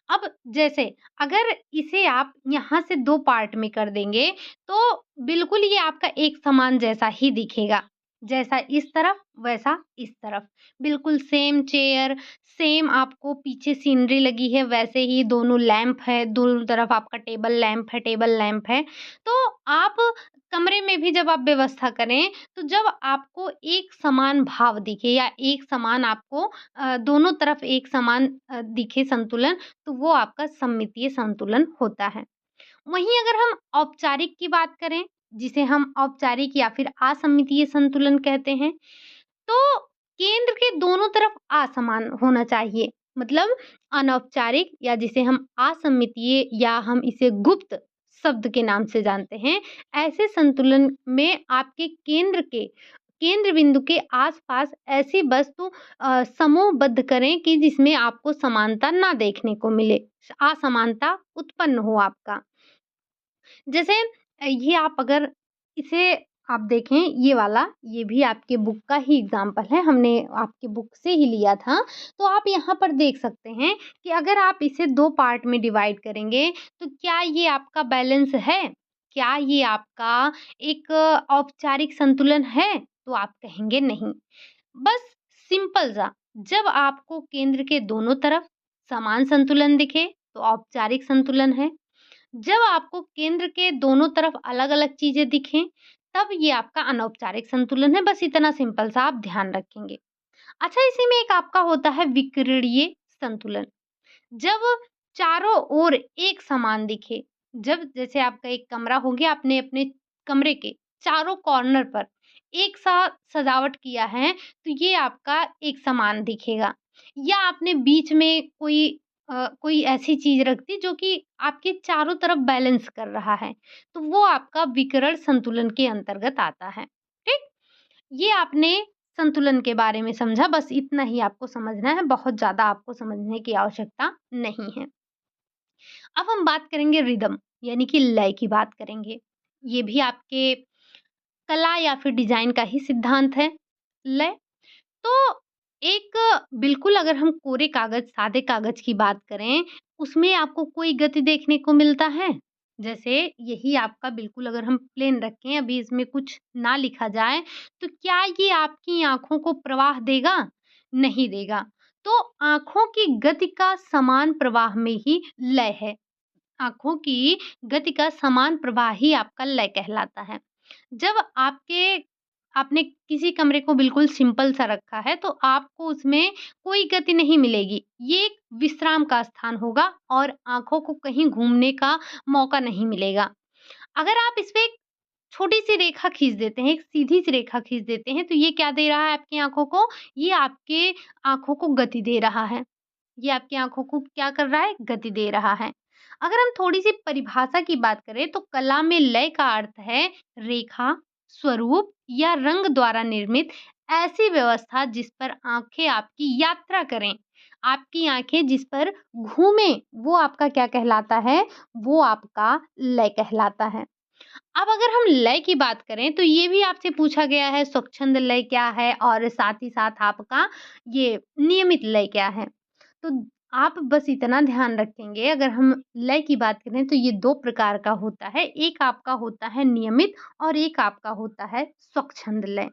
अब जैसे अगर इसे आप यहाँ से 2 पार्ट में कर देंगे, तो बिल्कुल ये आपका एक समान जैसा ही दिखेगा। जैसा इस तरफ, वैसा इस तरफ। बिल्कुल सेम चेयर, सेम आपको पीछे सीनरी लगी है, वैसे ही दोनों लैंप है, दोनों तरफ आपका टेबल लैंप है। तो आप कमरे में भी जब आप व्यवस्था करें, तो जब आपको एक समान भाव दिखे या एक समान आपको दोनों तरफ एक समान दिखे संतुलन, तो वो आपका सममितीय संतुलन होता है। वहीं अगर हम औपचारिक की बात करें, जिसे हम औपचारिक या फिर असममितीय संतुलन कहते हैं, तो केंद्र के दोनों तरफ असमान होना चाहिए। मतलब अनौपचारिक या जिसे हम असममितीय या हम इसे गुप्त शब्द के नाम से जानते हैं, ऐसे संतुलन में आपके केंद्र बिंदु के आस-पास ऐसी वस्तु समूहबद्ध करें कि जिसमें आपको समानता ना देखने को मिले, असमानता उत्पन्न हो आपका। जैसे ये आप अगर इसे आप देखें ये वाला, ये भी आपके बुक का ही एग्ज़ाम्पल है, हमने आपके बुक से ही लिया था। तो आप यहाँ पर देख सकते हैं कि अगर आप इसे 2 पार्ट में डिवाइड करेंगे, तो क्या ये आपका बैलेंस है? क्या ये आपका एक औपचारिक संतुलन है? तो आप कहेंगे नहीं। बस सिंपल सा, जब आपको केंद्र के दोनों तरफ समान संतुलन दिखे, तो औपचारिक संतुलन है। जब आपको केंद्र के दोनों तरफ अलग-अलग चीज़ें दिखें, तब ये आपका अनौपचारिक संतुलन है, बस इतना सिंपल सा आप ध्यान रखेंगे। अच्छा, इसी में एक आपका होता है विकरणीय संतुलन। जब चारों ओर एक समान दिखे, जब जैसे आपका एक कमरा हो गया, आपने अपने कमरे के चारों कॉर्नर पर एक साथ सजावट किया है, तो ये आपका एक समान दिखेगा। या आपने बीच में कोई ऐसी चीज़ रख दी जो कि आपके चारों तरफ बैलेंस कर रहा है, तो वो आपका विकर्ण संतुलन के अंतर्गत आता है। ठीक? ये आपने संतुलन के बारे में समझा, बस इतना ही आपको समझना है, बहुत ज़्यादा आपको समझने की आवश्यकता नहीं है। अब हम बात करेंगे रिदम यानी कि लय की बात करेंगे। ये भी आपके कला या फिर डिज़ाइन का ही सिद्धांत है, लय। तो एक बिल्कुल अगर हम कोरे कागज़, सादे कागज़ की बात करें, उसमें आपको कोई गति देखने को मिलता है? जैसे यही आपका बिल्कुल अगर हम प्लेन रखें, अभी इसमें कुछ ना लिखा जाए, तो क्या ये आपकी आँखों को प्रवाह देगा? नहीं देगा। तो आँखों की गति का समान प्रवाह में ही लय है। आँखों की गति का समान प्रवाह ही आपका लय कहलाता है। जब आपने किसी कमरे को बिल्कुल सिंपल सा रखा है, तो आपको उसमें कोई गति नहीं मिलेगी। ये एक विश्राम का स्थान होगा और आँखों को कहीं घूमने का मौका नहीं मिलेगा। अगर आप इसपे एक छोटी-सी रेखा खींच देते हैं, एक सीधी-सी रेखा खींच देते हैं, तो ये क्या दे रहा है आपकी आँखों को? ये आपके आँखों को गति दे रहा है। ये आपकी आँखों को क्या कर रहा है? गति दे रहा है। अगर हम थोड़ी-सी परिभाषा की बात करें तो कला में लय का अर्थ है रेखा, स्वरूप या रंग द्वारा निर्मित ऐसी व्यवस्था जिस पर आँखें आपकी यात्रा करें। आपकी आँखें जिस पर घूमें, वो आपका क्या कहलाता है? वो आपका लय कहलाता है। अब अगर हम लय की बात करें तो ये भी आपसे पूछा गया है स्वच्छंद लय क्या है और साथ ही साथ आपका ये नियमित लय क्या है। तो आप बस इतना ध्यान रखेंगे अगर हम लय की बात करें तो ये 2 प्रकार का होता है। एक आपका होता है नियमित और एक आपका होता है स्वच्छंद लय।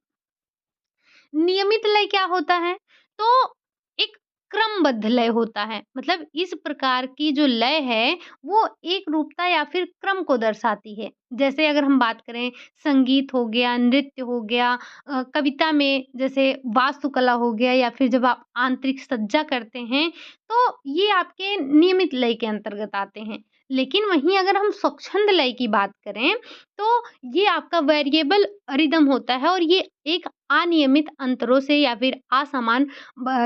नियमित लय क्या होता है? तो एक क्रमबद्ध लय होता है। मतलब इस प्रकार की जो लय है, वो एकरूपता या फिर क्रम को दर्शाती है। जैसे अगर हम बात करें संगीत हो गया, नृत्य हो गया, कविता में जैसे वास्तुकला हो गया या फिर जब आप आंतरिक सज्जा करते हैं, तो ये आपके नियमित लय के अंतर्गत आते हैं। लेकिन वहीं अगर हम स्वच्छंद लय की बात करें, तो ये आपका वेरिएबल रिदम होता है और ये एक अनियमित अंतरों से या फिर असमान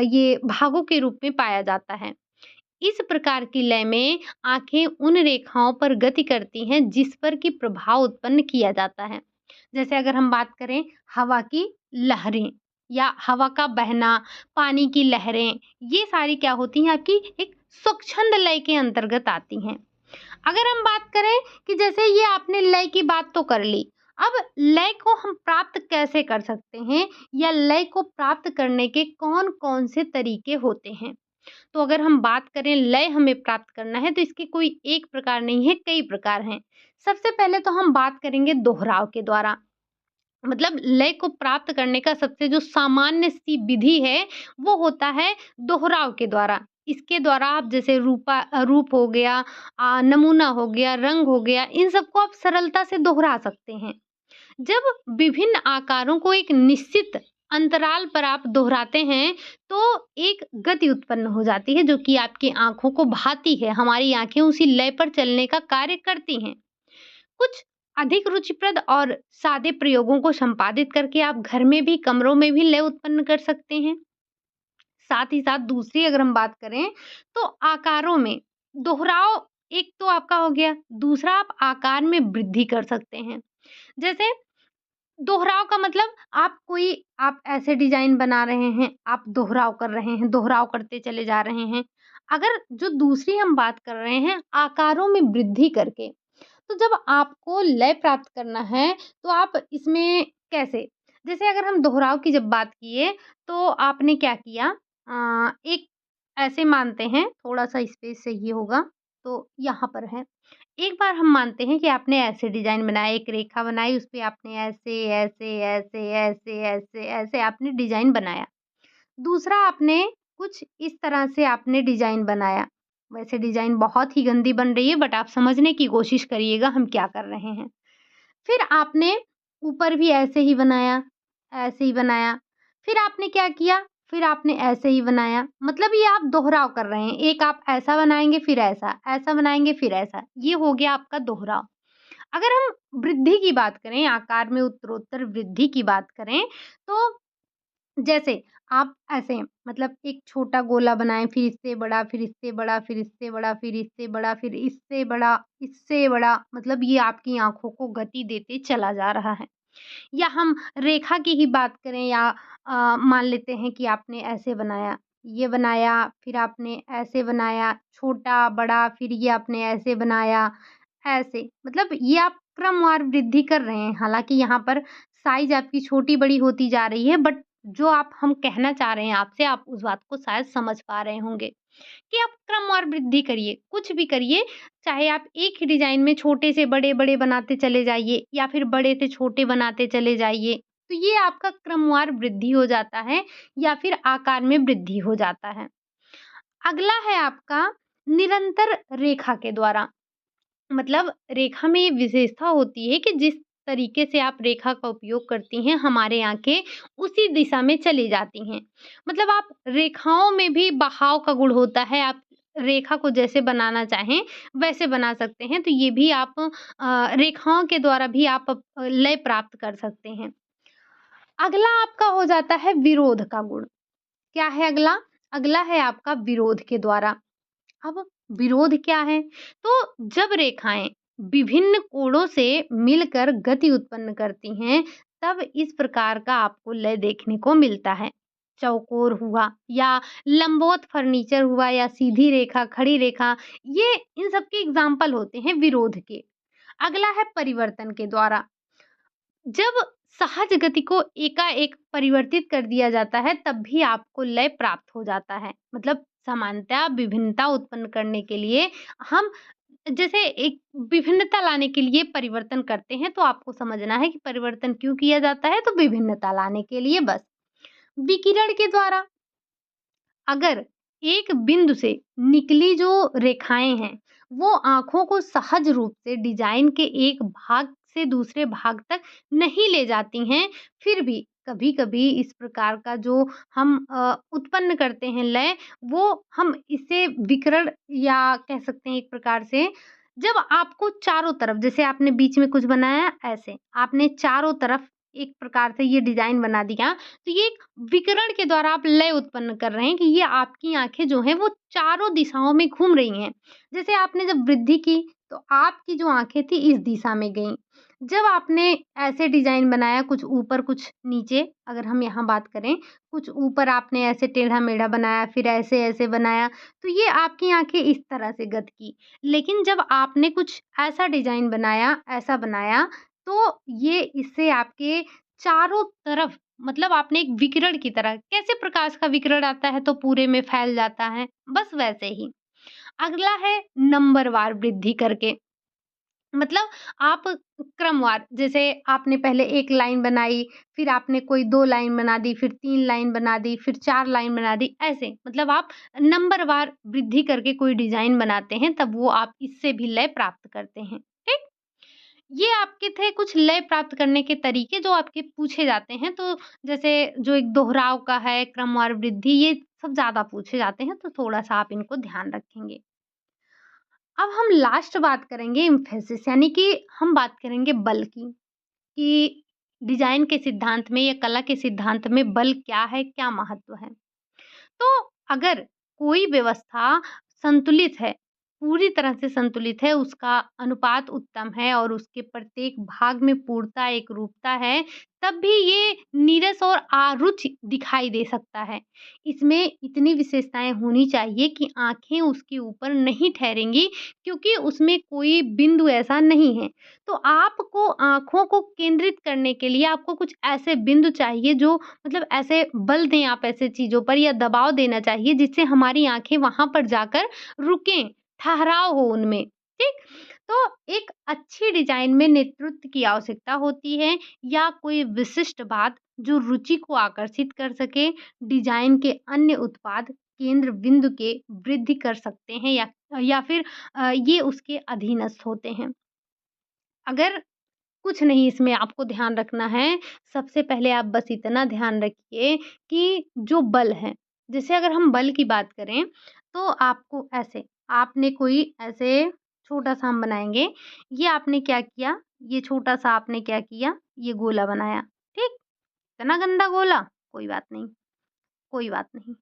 ये भागों के रूप में पाया जाता है। इस प्रकार की लय में आंखें उन रेखाओं पर गति करती हैं जिस पर कि प्रभाव उत्पन्न किया जाता है। जैसे अगर हम बात करें हवा की लहरें या हवा का बहना, पानी की लहरें, ये सारी क्या होती हैं आपकी एक स्वच्छंद लय के अंतर्गत आती हैं। अगर हम बात करें कि जैसे ये आपने लय की बात तो कर ली, अब लय को हम प्राप्त कैसे कर सकते हैं या लय को प्राप्त करने के कौन-कौन से तरीके होते हैं? तो अगर हम बात करें लय हमें प्राप्त करना है तो इसके कोई एक प्रकार नहीं है, कई प्रकार हैं। सबसे पहले तो हम बात करेंगे दोहराव के द्वारा। मतलब लय को प्राप्त करने का सबसे जो सामान्य सी विधि है, वो होता है दोहराव के द्वारा। इसके द्वारा आप जैसे रूप हो गया, नमूना हो गया, रंग हो गया, इन सबको आप सरलता से दोहरा सकते हैं। जब विभिन्न आकारों को एक निश्चित अंतराल पर आप दोहराते हैं, तो एक गति उत्पन्न हो जाती है जो कि आपकी आँखों को भाती है। हमारी आँखें उसी लय पर चलने का कार्य करती हैं। कुछ अधिक रुचिप्रद और सादे प्रयोगों को संपादित करके आप घर में भी, कमरों में भी लय उत्पन्न कर सकते हैं। साथ ही साथ दूसरी अगर हम बात करें, तो आकारों में दोहराव एक तो आपका हो गया, दूसरा आप आकार में वृद्धि कर सकते हैं। जैसे दोहराव का मतलब आप ऐसे डिज़ाइन बना रहे हैं, आप दोहराव कर रहे हैं, दोहराव करते चले जा रहे हैं। अगर जो दूसरी हम बात कर रहे हैं आकारों में वृद्धि करके, तो जब आपको लय प्राप्त करना है, तो आप इसमें कैसे? जैसे अगर हम दोहराव की जब बात किए, तो आपने क्या किया एक ऐसे मानते हैं, थोड़ा-सा स्पेस चाहिए होगा, तो यहाँ पर है। एक बार हम मानते हैं कि आपने ऐसे डिज़ाइन बनाया, एक रेखा बनाई, उसपे आपने ऐसे, ऐसे, ऐसे, ऐसे, ऐसे, ऐसे आपने डिज़ाइन बनाया। दूसरा आपने कुछ इस तरह से आपने डिज़ाइन बनाया। वैसे डिज़ाइन बहुत ही गंदी बन रही है बट आप समझने की कोशिश करिएगा हम क्या कर रहे हैं। फिर आपने ऊपर भी ऐसे ही बनाया, ऐसे ही बनाया। फिर आपने क्या किया, फिर आपने ऐसे ही बनाया। मतलब ये आप दोहराव कर रहे हैं। एक आप ऐसा बनाएँगे फिर ऐसा बनाएँगे फिर ऐसा। ये हो गया आपका दोहराव। अगर हम वृद्धि की बात करें, आकार में उत्तरोत्तर वृद्धि की बात करें, तो जैसे आप ऐसे मतलब एक छोटा गोला बनाएँ, फिर इससे बड़ा, फिर इससे बड़ा, फिर इससे बड़ा, फिर इससे बड़ा, फिर इससे बड़ा, इससे बड़ा, मतलब ये आपकी आँखों को गति देते चला जा रहा है। या हम रेखा की ही बात करें या मान लेते हैं कि आपने ऐसे बनाया, ये बनाया, फिर आपने ऐसे बनाया, छोटा, बड़ा, फिर ये आपने ऐसे बनाया, ऐसे। मतलब ये आप क्रमवार वृद्धि कर रहे हैं। हालाँकि यहाँ पर साइज़ आपकी छोटी-बड़ी होती जा रही है बट जो हम कहना चाह रहे हैं आपसे, आप उस बात को शायद समझ पा रहे होंगे कि आप क्रमवार वृद्धि करिए, कुछ भी करिए, चाहे आप एक ही डिज़ाइन में छोटे से बड़े-बड़े बनाते चले जाइए या फिर बड़े से छोटे बनाते चले जाइए, तो ये आपका क्रमवार वृद्धि हो जाता है या फिर आकार में वृद्धि हो जाता है। अगला है आपका निरंतर रेखा के द्वारा। मतलब रेखा में ये विशेषता होती है कि जिस तरीके से आप रेखा का उपयोग करती हैं, हमारे आँखें उसी दिशा में चली जाती हैं। मतलब आप रेखाओं में भी बहाव का गुण होता है, आप रेखा को जैसे बनाना चाहें, वैसे बना सकते हैं। तो ये भी आप रेखाओं के द्वारा भी आप लय प्राप्त कर सकते हैं। अगला आपका हो जाता है विरोध का गुण। क्या है अगला? अगला है आपका विरोध के द्वारा। अब विरोध क्या है? तो जब रेखाएँ विभिन्न कोणों से मिलकर गति उत्पन्न करती हैं, तब इस प्रकार का आपको लय देखने को मिलता है। चौकोर हुआ या लंबवत फर्नीचर हुआ या सीधी रेखा, खड़ी रेखा, ये इन सब के एग्ज़ाम्पल होते हैं विरोध के। अगला है परिवर्तन के द्वारा। जब सहज गति को एकाएक परिवर्तित कर दिया जाता है, तब भी आपको लय प्राप्त हो जाता है। मतलब समानता, विभिन्नता उत्पन्न करने के लिए हम जैसे एक विभिन्नता लाने के लिए परिवर्तन करते हैं, तो आपको समझना है कि परिवर्तन क्यों किया जाता है, तो विभिन्नता लाने के लिए बस। विकिरण के द्वारा अगर एक बिंदु से निकली जो रेखाएँ हैं, वो आँखों को सहज रूप से डिज़ाइन के एक भाग से दूसरे भाग तक नहीं ले जाती हैं, फिर भी कभी-कभी इस प्रकार का जो हम उत्पन्न करते हैं लय, वो हम इसे विकिरण या कह सकते हैं एक प्रकार से, जब आपको चारों तरफ जैसे आपने बीच में कुछ बनाया ऐसे, आपने चारों तरफ एक प्रकार से ये डिज़ाइन बना दिया, तो ये एक विकिरण के द्वारा आप लय उत्पन्न कर रहे हैं कि ये आपकी आँखें जो हैं वो चारों दिशाओं में घूम रही हैं। जैसे आपने जब वृद्धि की तो आपकी जो आँखें थी इस दिशा में गईं। जब आपने ऐसे डिज़ाइन बनाया कुछ ऊपर कुछ नीचे अगर हम यहाँ बात करें, कुछ ऊपर आपने ऐसे टेढ़ा-मेढ़ा बनाया फिर ऐसे-ऐसे बनाया, तो ये आपकी आँखें इस तरह से गत की। लेकिन जब आपने कुछ ऐसा डिज़ाइन बनाया, ऐसा बनाया, तो ये इससे आपके चारों तरफ मतलब आपने एक विकिरण की तरह, कैसे प्रकाश का विकिरण आता है तो पूरे में फैल जाता है, बस वैसे ही। अगला है नंबरवार वृद्धि करके। मतलब आप क्रमवार, जैसे आपने पहले 1 लाइन बनाई, फिर आपने कोई 2 लाइन बना दी, फिर 3 लाइन बना दी, फिर 4 लाइन बना दी, ऐसे। मतलब आप नंबरवार वृद्धि करके कोई डिज़ाइन बनाते हैं, तब वो आप इससे भी लय प्राप्त करते हैं, ठीक? ये आपके थे कुछ लय प्राप्त करने के तरीके जो आपके पूछे जाते हैं। तो जैसे जो एक दोहराव का है, क्रमवार वृद्धि, ये सब ज़्यादा पूछे जाते हैं, तो थोड़ा-सा आप इनको ध्यान रखेंगे। अब हम लास्ट बात करेंगे एम्फेसिस, यानी कि हम बात करेंगे बल की, कि डिज़ाइन के सिद्धांत में या कला के सिद्धांत में बल क्या है, क्या महत्व है? तो अगर कोई व्यवस्था संतुलित है, पूरी तरह से संतुलित है, उसका अनुपात उत्तम है और उसके प्रत्येक भाग में पूर्णता, एकरूपता है, तब भी ये नीरस और अरुचि दिखाई दे सकता है। इसमें इतनी विशेषताएँ होनी चाहिए कि आँखें उसके ऊपर नहीं ठहरेंगी, क्योंकि उसमें कोई बिंदु ऐसा नहीं है। तो आपको आँखों को केंद्रित करने के लिए आपको कुछ ऐसे बिंदु चाहिए जो, मतलब ऐसे बल दें आप ऐसे चीज़ों पर, या दबाव देना चाहिए जिससे हमारी आँखें वहाँ पर जाकर रुकें, ठहराव हो उनमें, ठीक? तो एक अच्छी डिज़ाइन में नेतृत्व की आवश्यकता होती है, या कोई विशिष्ट बात जो रुचि को आकर्षित कर सके, डिज़ाइन के अन्य उत्पाद केंद्र बिंदु के वृद्धि कर सकते हैं, या फिर ये उसके अधीनस्थ होते हैं। अगर कुछ नहीं इसमें आपको ध्यान रखना है। सबसे पहले आप बस इतना ध्यान रखिए कि जो बल है, जैसे अगर हम बल की बात करें, तो आपको ऐसे, आपने कोई ऐसे छोटा-सा हम बनाएँगे, ये आपने क्या किया, ये छोटा-सा आपने क्या किया, ये गोला बनाया, ठीक? इतना गंदा गोला, कोई बात नहीं, कोई बात नहीं।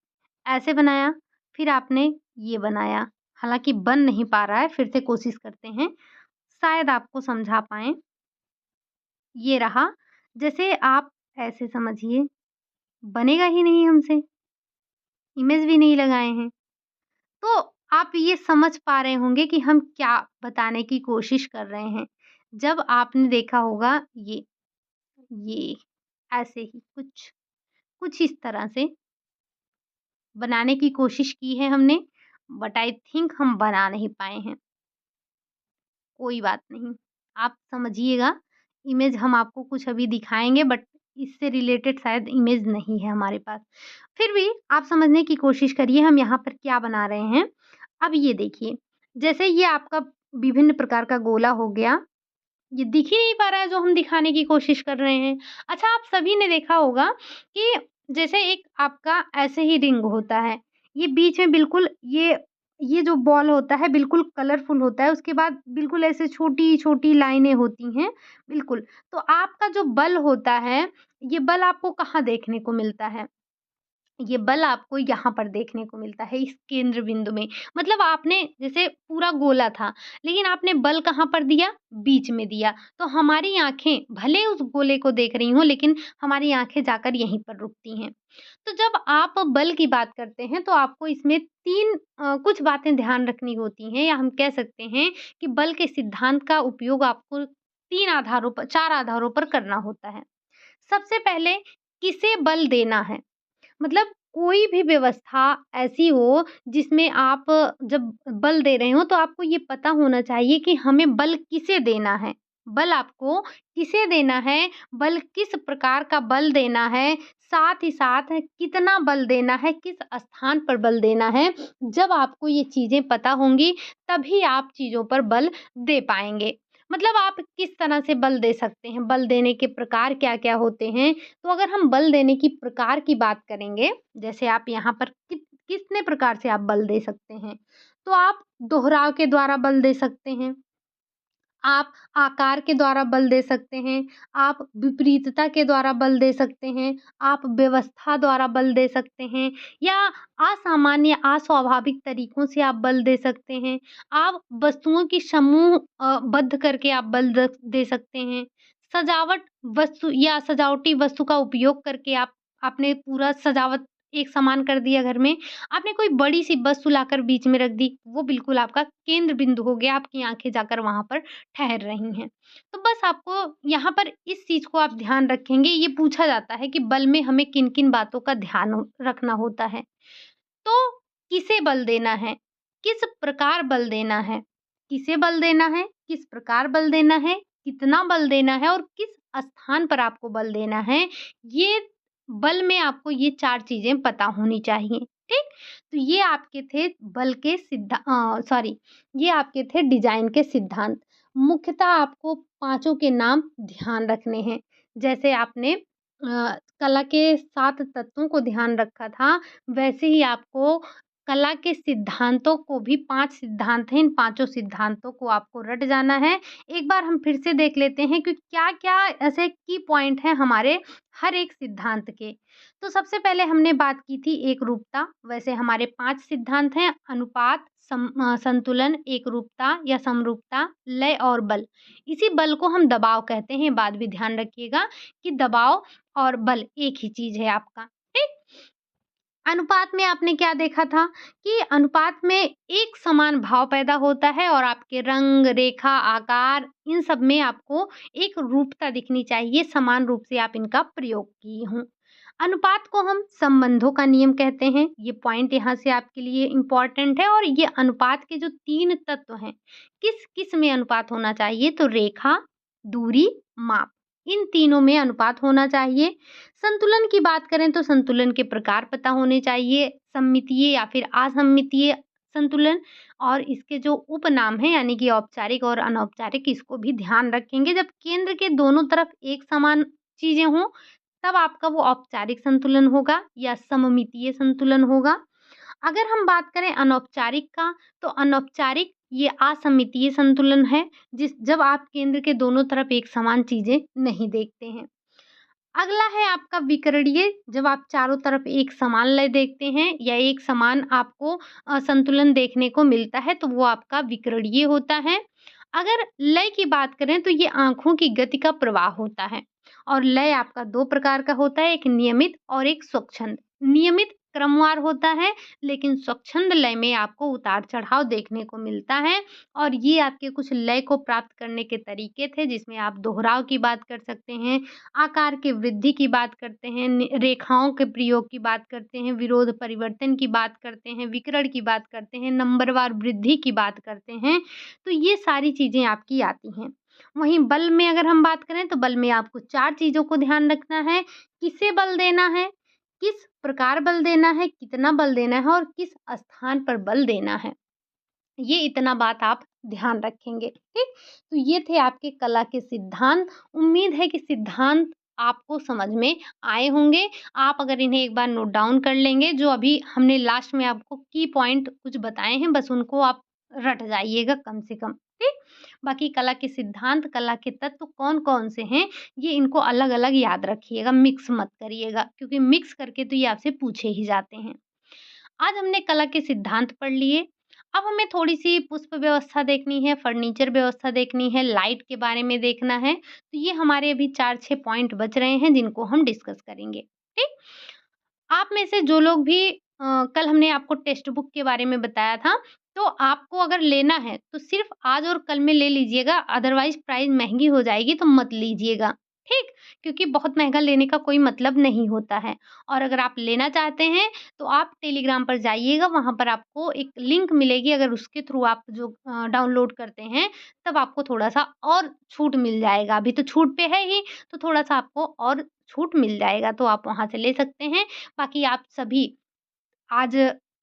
ऐसे बनाया, फिर आपने ये बनाया, हालाँकि बन नहीं पा रहा है, फिर से कोशिश करते हैं, शायद आपको समझा पाएँ। ये रहा, जैसे आप ऐसे समझिए, बनेगा ही नहीं हमसे, इमेज भी नहीं लगाए हैं। तो आप ये समझ पा रहे होंगे कि हम क्या बताने की कोशिश कर रहे हैं। जब आपने देखा होगा ये ऐसे ही कुछ, कुछ इस तरह से बनाने की कोशिश की है हमने, बट आई थिंक हम बना नहीं पाए हैं। कोई बात नहीं, आप समझिएगा, इमेज हम आपको कुछ अभी दिखाएँगे, बट इससे रिलेटेड शायद इमेज नहीं है हमारे पास। फिर भी आप समझने की कोशिश करिए हम यहाँ पर क्या बना रहे हैं। अब ये देखिए, जैसे ये आपका विभिन्न प्रकार का गोला हो गया, ये दिख ही नहीं पा रहा है जो हम दिखाने की कोशिश कर रहे हैं। अच्छा, आप सभी ने देखा होगा कि जैसे एक आपका ऐसे ही रिंग होता है, ये बीच में बिल्कुल ये जो बॉल होता है बिल्कुल कलरफुल होता है, उसके बाद बिल्कुल ऐसे छोटी-छोटी लाइनें होती हैं, बिल्कुल। तो आपका जो बल होता है, ये बल आपको कहाँ देखने को मिलता है? ये बल आपको यहाँ पर देखने को मिलता है, इस केंद्र बिंदु में। मतलब आपने जैसे पूरा गोला था, लेकिन आपने बल कहाँ पर दिया? बीच में दिया। तो हमारी आँखें भले उस गोले को देख रही हों, लेकिन हमारी आँखें जाकर यहीं पर रुकती हैं। तो जब आप बल की बात करते हैं, तो आपको इसमें 3 कुछ बातें ध्यान रखनी होती हैं, या हम कह सकते हैं कि बल के सिद्धांत का उपयोग आपको 3 आधारों पर 4 आधारों पर करना होता है। सबसे पहले, किसे बल देना है? मतलब कोई भी व्यवस्था ऐसी हो जिसमें आप जब बल दे रहे हो, तो आपको ये पता होना चाहिए कि हमें बल किसे देना है। बल आपको किसे देना है, बल किस प्रकार का बल देना है, साथ ही साथ कितना बल देना है, किस स्थान पर बल देना है। जब आपको ये चीज़ें पता होंगी, तभी आप चीज़ों पर बल दे पाएँगे। मतलब आप किस तरह से बल दे सकते हैं, बल देने के प्रकार क्या-क्या होते हैं। तो अगर हम बल देने की प्रकार की बात करेंगे, जैसे आप यहाँ पर कितने प्रकार से आप बल दे सकते हैं। तो आप दोहराव के द्वारा बल दे सकते हैं, आप आकार के द्वारा बल दे सकते हैं, आप विपरीतता के द्वारा बल दे सकते हैं, आप व्यवस्था द्वारा बल दे सकते हैं, या असामान्य, अस्वाभाविक तरीकों से आप बल दे सकते हैं। आप वस्तुओं की समूह बद्ध करके आप बल दे सकते हैं। सजावट वस्तु या सजावटी वस्तु का उपयोग करके आप आपने पूरा सजावट एक समान कर दिया घर में, आपने कोई बड़ी-सी वस्तु लाकर बीच में रख दी, वो बिल्कुल आपका केंद्र बिंदु हो गया, आपकी आँखें जाकर वहाँ पर ठहर रही हैं। तो बस आपको यहाँ पर इस चीज़ को आप ध्यान रखेंगे, ये पूछा जाता है कि बल में हमें किन-किन बातों का ध्यान रखना होता है। तो किसे बल देना है? किस प्रकार बल देना है? किसे बल देना है? किस प्रकार बल देना है? कितना बल देना है और किस स्थान पर आपको बल देना है? ये बल में आपको ये 4 चीज़ें पता होनी चाहिए, ठीक? तो ये आपके थे बल के सॉरी, ये आपके थे डिज़ाइन के सिद्धांत। मुख्यतः आपको पाँचों के नाम ध्यान रखने हैं। जैसे आपने कला के 7 तत्वों को ध्यान रखा था, वैसे ही आपको कला के सिद्धांतों को भी 5 सिद्धांत हैं, इन पाँचों सिद्धांतों को आपको रट जाना है। एक बार हम फिर से देख लेते हैं कि क्या-क्या ऐसे की पॉइंट हैं हमारे हर एक सिद्धांत के। तो सबसे पहले हमने बात की थी एकरूपता, वैसे हमारे 5 सिद्धांत हैं अनुपात, संतुलन, एकरूपता या समरूपता, लय और बल। इसी बल को हम दबाव कहते हैं, ये बात भी ध्यान रखिएगा कि दबाव और बल एक ही चीज़ है आपका, ठीक? अनुपात में आपने क्या देखा था कि अनुपात में एक समान भाव पैदा होता है और आपके रंग, रेखा, आकार इन सब में आपको एक रूपता दिखनी चाहिए, समान रूप से आप इनका प्रयोग किए हों। अनुपात को हम संबंधों का नियम कहते हैं, ये पॉइंट यहाँ से आपके लिए इम्पोर्टेंट है और ये अनुपात के जो 3 तत्व हैं, किस-किस में अनुपात होना चाहिए तो रेखा, दूरी, माप, इन तीनों में अनुपात होना चाहिए। संतुलन की बात करें तो संतुलन के प्रकार पता होने चाहिए, सममितीय या फिर असममितीय संतुलन और इसके जो उपनाम हैं यानी कि औपचारिक और अनौपचारिक इसको भी ध्यान रखेंगे। जब केंद्र के दोनों तरफ एक समान चीज़ें हों, तब आपका वो औपचारिक संतुलन होगा या सममितीय संतुलन होगा। अगर हम बात करें अनौपचारिक का, तो अनौपचारिक ये असममितीय संतुलन है, जब आप केंद्र के दोनों तरफ एक समान चीज़ें नहीं देखते हैं। अगला है आपका विकरणीय, जब आप चारों तरफ एक समान लय देखते हैं या एक समान आपको संतुलन देखने को मिलता है, तो वो आपका विकरणीय होता है। अगर लय की बात करें तो ये आँखों की गति का प्रवाह होता है और लय आपका 2 प्रकार का होता है, एक नियमित और एक स्वच्छंद। नियमित क्रमवार होता है, लेकिन स्वच्छंद लय में आपको उतार-चढ़ाव देखने को मिलता है और ये आपके कुछ लय को प्राप्त करने के तरीके थे, जिसमें आप दोहराव की बात कर सकते हैं, आकार की वृद्धि की बात करते हैं, रेखाओं के प्रयोग की बात करते हैं, विरोध परिवर्तन की बात करते हैं, विकर्ण की बात करते हैं, नंबरवार वृद्धि की बात करते हैं, तो ये सारी चीज़ें आपकी आती हैं। वहीं बल में अगर हम बात करें तो बल में आपको 4 चीज़ों को ध्यान रखना है, किसे बल देना है, किस प्रकार बल देना है, कितना बल देना है और किस स्थान पर बल देना है। ये इतना बात आप ध्यान रखेंगे, ठीक? तो ये थे आपके कला के सिद्धांत। उम्मीद है कि सिद्धांत आपको समझ में आए होंगे। आप अगर इन्हें एक बार नोट डाउन कर लेंगे, जो अभी हमने लास्ट में आपको की पॉइंट कुछ बताए हैं, बस उनको आप रट जाइएगा कम से कम, ठीक? बाकी कला के सिद्धांत, कला के तत्व कौन-कौन से हैं, ये इनको अलग-अलग याद रखिएगा, मिक्स मत करिएगा, क्योंकि मिक्स करके तो ये आपसे पूछे ही जाते हैं। आज हमने कला के सिद्धांत पढ़ लिए। अब हमें थोड़ी-सी पुष्प व्यवस्था देखनी है, फर्नीचर व्यवस्था देखनी है, लाइट के बारे में देखना है। तो ये हमारे अभी 4-6 पॉइंट बच रहे हैं जिनको हम डिस्कस करेंगे, ठीक? आप में से जो लोग भी कल हमने आपको टेक्स्ट बुक के बारे में बताया था, तो आपको अगर लेना है तो सिर्फ़ आज और कल में ले लीजिएगा, अदरवाइज़ प्राइस महँगी हो जाएगी तो मत लीजिएगा, ठीक? क्योंकि बहुत महँगा लेने का कोई मतलब नहीं होता है और अगर आप लेना चाहते हैं, तो आप टेलीग्राम पर जाइएगा, वहाँ पर आपको एक लिंक मिलेगी, अगर उसके थ्रू आप जो डाउनलोड करते हैं, तब आपको थोड़ा-सा और छूट मिल जाएगा। अभी तो छूट पे है ही, तो थोड़ा-सा आपको और छूट मिल जाएगा, तो आप वहाँ से ले सकते हैं। बाकी आप सभी आज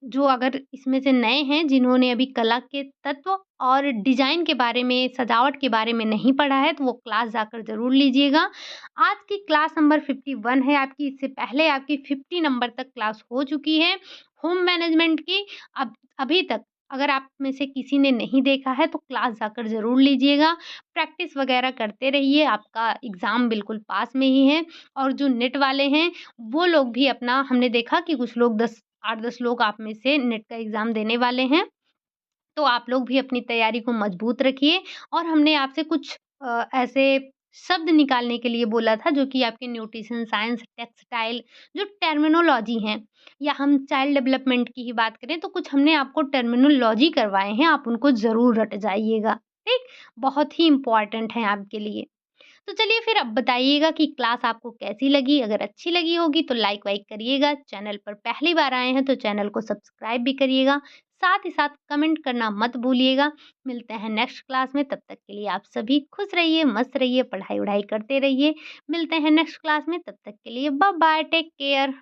जो अगर इसमें से नए हैं जिन्होंने अभी कला के तत्व और डिज़ाइन के बारे में, सजावट के बारे में नहीं पढ़ा है, तो वो क्लास जाकर ज़रूर लीजिएगा। आज की क्लास नंबर 51 है आपकी, इससे पहले आपकी 50 नंबर तक क्लास हो चुकी है होम मैनेजमेंट की। अब अभी तक अगर आप में से किसी ने नहीं देखा है, तो क्लास जाकर ज़रूर लीजिएगा। प्रैक्टिस वगैरह करते रहिए, आपका एग्ज़ाम बिल्कुल पास में ही है और जो नेट वाले हैं, वो लोग भी अपना हमने देखा कि कुछ लोग 8-10 लोग आप में से नेट का एग्ज़ाम देने वाले हैं, तो आप लोग भी अपनी तैयारी को मज़बूत रखिए और हमने आपसे कुछ ऐसे शब्द निकालने के लिए बोला था, जो कि आपके न्यूट्रिशन साइंस, टेक्सटाइल जो टर्मिनोलॉजी हैं, या हम चाइल्ड डेवलपमेंट की ही बात करें तो कुछ हमने आपको टर्मिनोलॉजी करवाए हैं, आप उनको ज़रूर रट जाइएगा, ठीक? बहुत ही इम्पोर्टेंट है आपके लिए। तो चलिए फिर अब बताइएगा कि क्लास आपको कैसी लगी? अगर अच्छी लगी होगी तो लाइक वाइक करिएगा। चैनल पर पहली बार आए हैं तो चैनल को सब्सक्राइब भी करिएगा। साथ ही साथ कमेंट करना मत भूलिएगा। मिलते हैं नेक्स्ट क्लास में, तब तक के लिए आप सभी खुश रहिए, मस्त रहिए, पढ़ाई-वढ़ाई करते रहिए। मिलते हैं नेक्स्ट क्लास में, तब तक के लिए बाय बाय, टेक केयर।